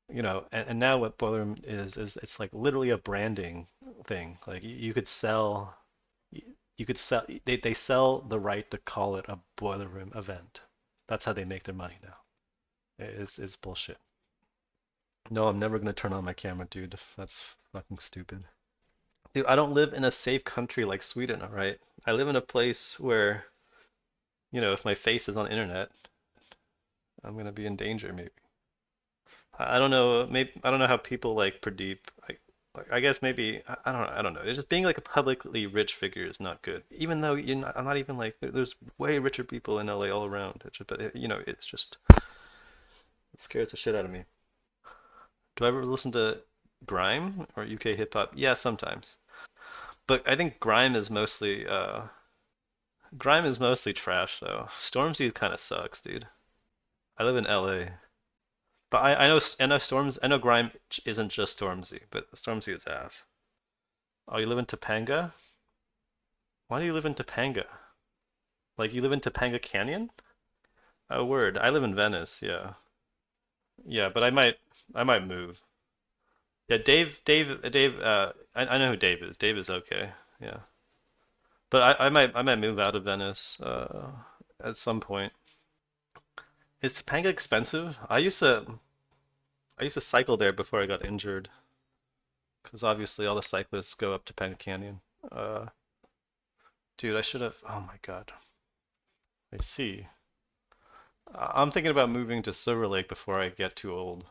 S1: and now what Boiler Room is it's like literally a branding thing. Like you could sell, you could sell, they sell the right to call it a Boiler Room event. That's how they make their money now. It's bullshit. No, I'm never gonna turn on my camera, dude. That's fucking stupid. Dude, I don't live in a safe country like Sweden, all right? I live in a place where, if my face is on the internet, I'm gonna be in danger maybe. I don't know. Maybe I don't know how people like Pradeep. I guess maybe I don't know. It's just being like a publicly rich figure is not good. Even though I'm not even like there's way richer people in LA all around. But it's just it scares the shit out of me. Do I ever listen to grime or UK hip hop? Yeah, sometimes. But I think grime is mostly trash though. Stormzy kind of sucks, dude. I live in LA. But I know grime isn't just Stormzy, but Stormzy is ass. Oh, you live in Topanga? Why do you live in Topanga? Like you live in Topanga Canyon? Oh, word. I live in Venice. Yeah, yeah, but I might move. Yeah, Dave. I know who Dave is. Dave is okay. Yeah, but I might move out of Venice at some point. Is Topanga expensive? I used to cycle there before I got injured, because obviously all the cyclists go up Topanga Canyon. Uh, Dude, I should have. Oh my God. I see. I'm thinking about moving to Silver Lake before I get too old.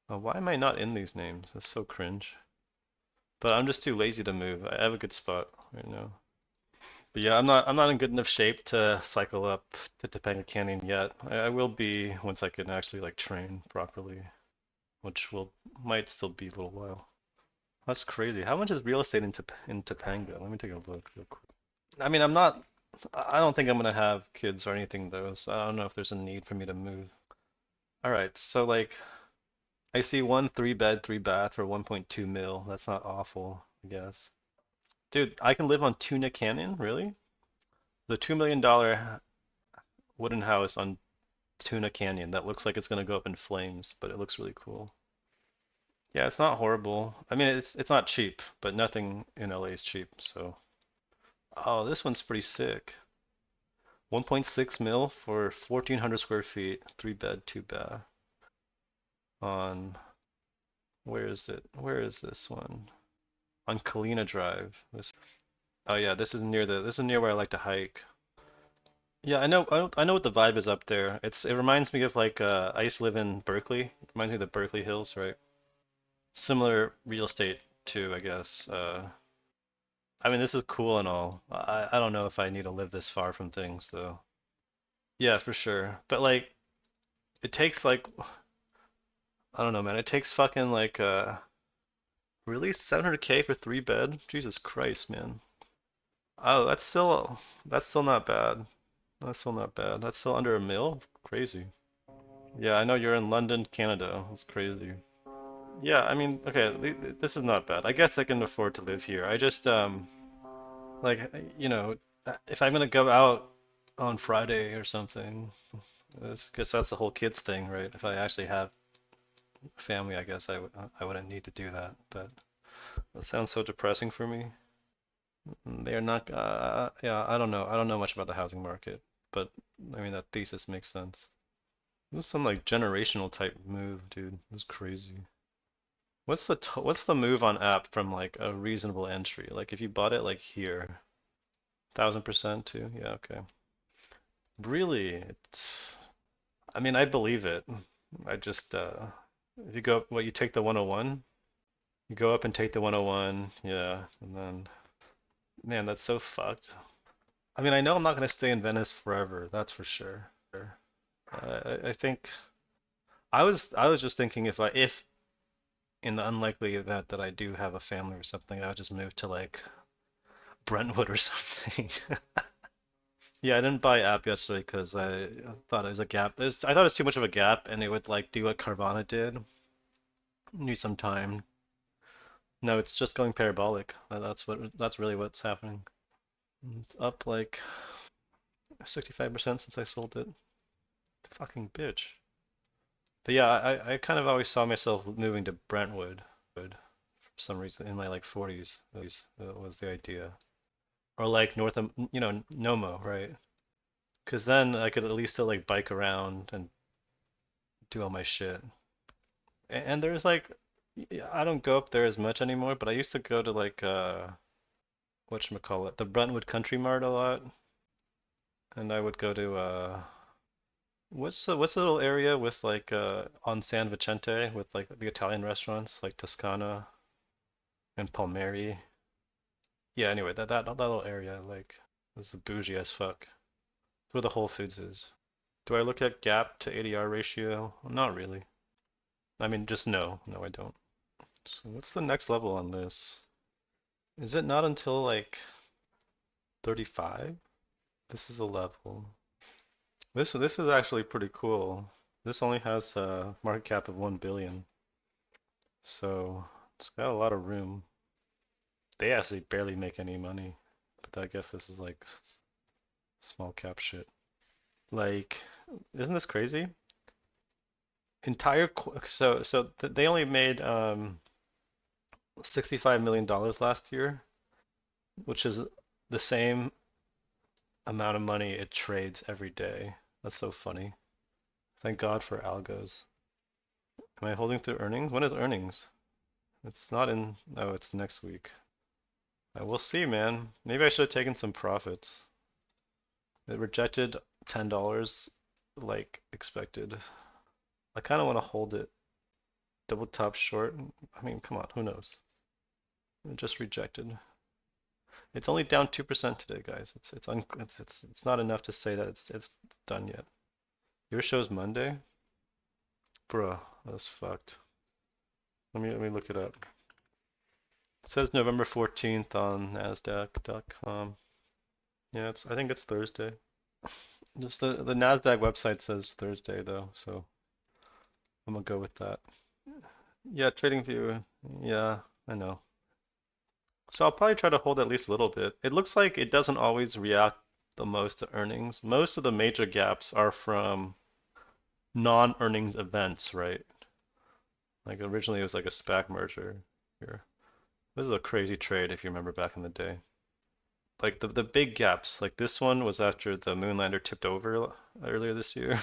S1: Why am I not in these names? That's so cringe. But I'm just too lazy to move. I have a good spot right now. But yeah, I'm not in good enough shape to cycle up to Topanga Canyon yet. I will be once I can actually like train properly, which will might still be a little while. That's crazy. How much is real estate in Topanga? Let me take a look real quick. I mean, I don't think I'm gonna have kids or anything though, so I don't know if there's a need for me to move. All right, so like I see one three bed, three bath for 1.2 mil. That's not awful, I guess. Dude, I can live on Tuna Canyon, really? The $2 million wooden house on Tuna Canyon that looks like it's gonna go up in flames, but it looks really cool. Yeah, it's not horrible. I mean, it's not cheap, but nothing in LA is cheap, so. Oh, this one's pretty sick. 1.6 mil for 1,400 square feet, three bed, two bath. On where is it? Where is this one? On Kalina Drive. Oh yeah, this is near where I like to hike. Yeah, I know what the vibe is up there. It reminds me of like I used to live in Berkeley. It reminds me of the Berkeley Hills, right? Similar real estate too, I guess. I mean, this is cool and all. I don't know if I need to live this far from things though. Yeah, for sure. But like, it takes like, I don't know, man. It takes fucking like, really 700K for 3 bed? Jesus Christ, man. Oh, that's still not bad. That's still not bad. That's still under a mil? Crazy. Yeah, I know you're in London, Canada. That's crazy. Yeah, I mean, okay, this is not bad. I guess I can afford to live here. I just like you know, if I'm gonna go out on Friday or something, I guess that's the whole kids thing, right? If I actually have a family, I guess I wouldn't need to do that. But that sounds so depressing for me. They're not. Yeah, I don't know. I don't know much about the housing market, but I mean that thesis makes sense. It was some like generational type move, dude. It was crazy. What's the move on app from like a reasonable entry? Like if you bought it like here, 1000% too? Yeah, okay. Really? I mean, I believe it. I just if you go up, what you take the 101, you go up and take the 101, yeah, and then man, that's so fucked. I mean, I know I'm not gonna stay in Venice forever, that's for sure. I think I was just thinking if in the unlikely event that I do have a family or something, I would just move to like Brentwood or something. Yeah, I didn't buy app yesterday because I thought it was a gap. I thought it was too much of a gap, and it would like do what Carvana did. Need some time. No, it's just going parabolic. That's really what's happening. It's up like 65% since I sold it. Fucking bitch. But yeah, I kind of always saw myself moving to Brentwood for some reason in my like 40s. That was the idea. Or like north of, Nomo, right? Because then I could at least still like bike around and do all my shit. And there's like, I don't go up there as much anymore, but I used to go to like, whatchamacallit, the Brentwood Country Mart a lot. And I would go to, what's the little area with like, on San Vicente with like the Italian restaurants, like Toscana and Palmieri. Yeah, anyway, that little area, like, was bougie as fuck. It's where the Whole Foods is. Do I look at gap to ADR ratio? Not really. I mean, just no. No, I don't. So what's the next level on this? Is it not until like 35? This is a level. This is actually pretty cool. This only has a market cap of 1 billion. So it's got a lot of room. They actually barely make any money. But I guess this is like small cap shit. Like, isn't this crazy? They only made $65 million last year, which is the same amount of money it trades every day. That's so funny. Thank God for algos. Am I holding through earnings? When is earnings? It's not in. Oh, it's next week. We'll see, man. Maybe I should have taken some profits. It rejected $10 like expected. I kind of want to hold it. Double top short. I mean, come on, who knows? It just rejected. It's only down 2% today, guys. It's not enough to say that it's done yet. Your show's Monday? Bruh, that's fucked. Let me look it up. It says November 14th on Nasdaq.com. Yeah, I think it's Thursday. Just the Nasdaq website says Thursday though, so I'm gonna go with that. Yeah, TradingView. Yeah, I know. So I'll probably try to hold at least a little bit. It looks like it doesn't always react the most to earnings. Most of the major gaps are from non-earnings events, right? Like originally it was like a SPAC merger here. This is a crazy trade if you remember back in the day. Like the big gaps, like this one was after the Moonlander tipped over earlier this year.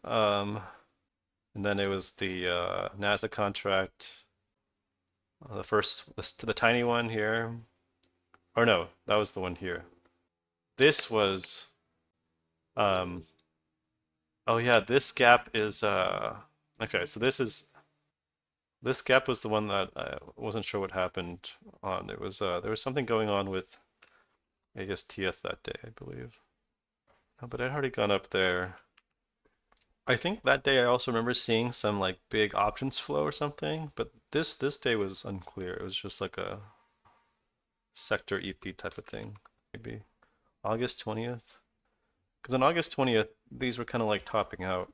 S1: Um, and then it was the NASA contract, the tiny one here. Or no, that was the one here. This was, um, oh yeah, this gap is, okay, so this is This gap was the one that I wasn't sure what happened on. There was something going on with I guess TS that day, I believe. But I'd already gone up there. I think that day I also remember seeing some like big options flow or something, but this day was unclear. It was just like a sector EP type of thing, maybe August 20th. Because on August 20th, these were kind of like topping out.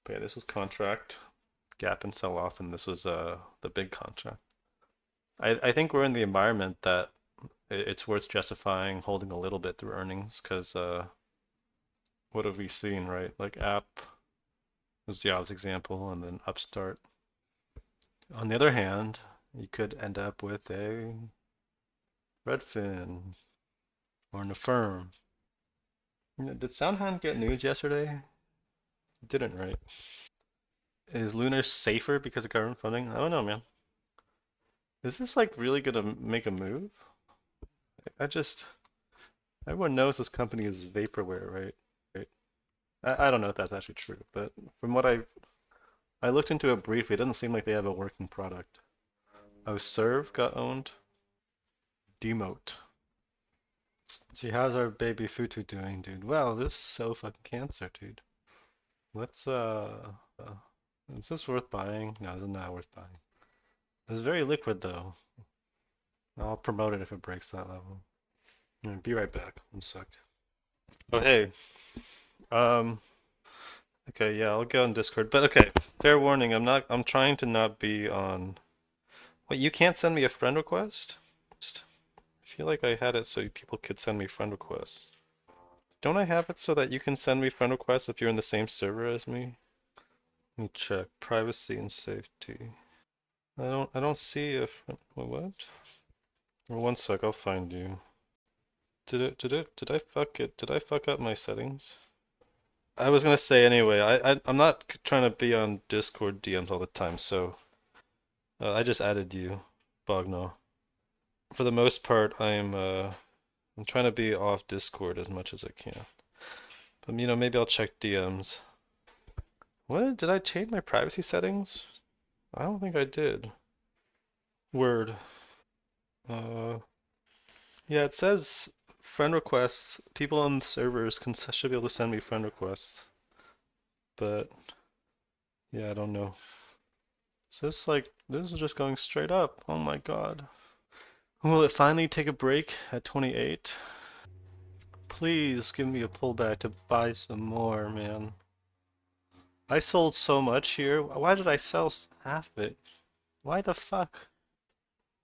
S1: But yeah, this was contract, gap and sell off, and this was the big contract. I think we're in the environment that it's worth justifying holding a little bit through earnings because what have we seen, right? Like App was the obvious example, and then Upstart. On the other hand, you could end up with a Redfin or an Affirm. Did SoundHound get news yesterday? It didn't, right? Is Lunar safer because of government funding? I don't know, man. Is this like really gonna make a move? I just everyone knows this company is vaporware, right? Right. I don't know if that's actually true, but from what I looked into it briefly, it doesn't seem like they have a working product. Oh, Serve got owned. Demote. Gee, how's our baby Futu doing, dude? Wow, this is so fucking cancer, dude. Let's is this worth buying? No, this is not worth buying. It's very liquid though. I'll promote it if it breaks that level. Be right back. One sec. Oh hey. Um okay, yeah, I'll go on Discord. But okay, fair warning, I'm trying to not be on. Wait, you can't send me a friend request? I feel like I had it so people could send me friend requests. Don't I have it so that you can send me friend requests if you're in the same server as me? Let me check. Privacy and safety. I don't see if what? Well, one sec, I'll find you. Did I fuck it? Did I fuck up my settings? I was gonna say anyway, I'm not trying to be on Discord DMs all the time, so I just added you, Bogno. For the most part, I'm trying to be off Discord as much as I can. But maybe I'll check DMs. What? Did I change my privacy settings? I don't think I did. Word. Uh, yeah, it says friend requests. People on the servers should be able to send me friend requests. But yeah, I don't know. So it's like this is just going straight up. Oh my god. Will it finally take a break at 28? Please give me a pullback to buy some more, man. I sold so much here. Why did I sell half of it? Why the fuck?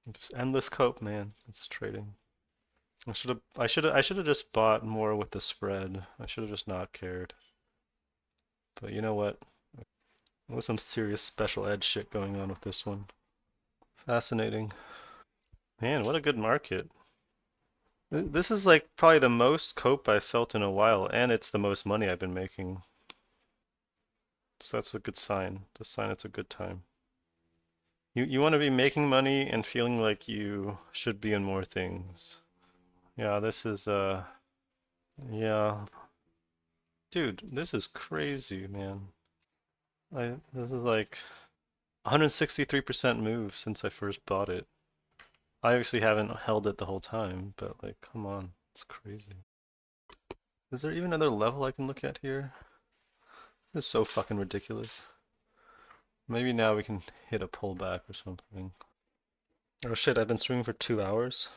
S1: It's endless cope, man. It's trading. I should have just bought more with the spread. I should have just not cared. But you know what? There was some serious special ed shit going on with this one. Fascinating. Man, what a good market. This is like probably the most cope I've felt in a while, and it's the most money I've been making. So that's a good sign. The sign it's a good time. You want to be making money and feeling like you should be in more things. Yeah, this is yeah. Dude, this is crazy, man. This is like 163% move since I first bought it. I obviously haven't held it the whole time, but like, come on, it's crazy. Is there even another level I can look at here? This is so fucking ridiculous. Maybe now we can hit a pullback or something. Oh shit, I've been streaming for 2 hours.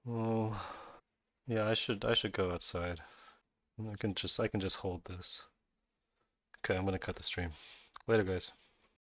S1: Oh, yeah, I should go outside. I can just hold this. Okay, I'm gonna cut the stream. Later, guys.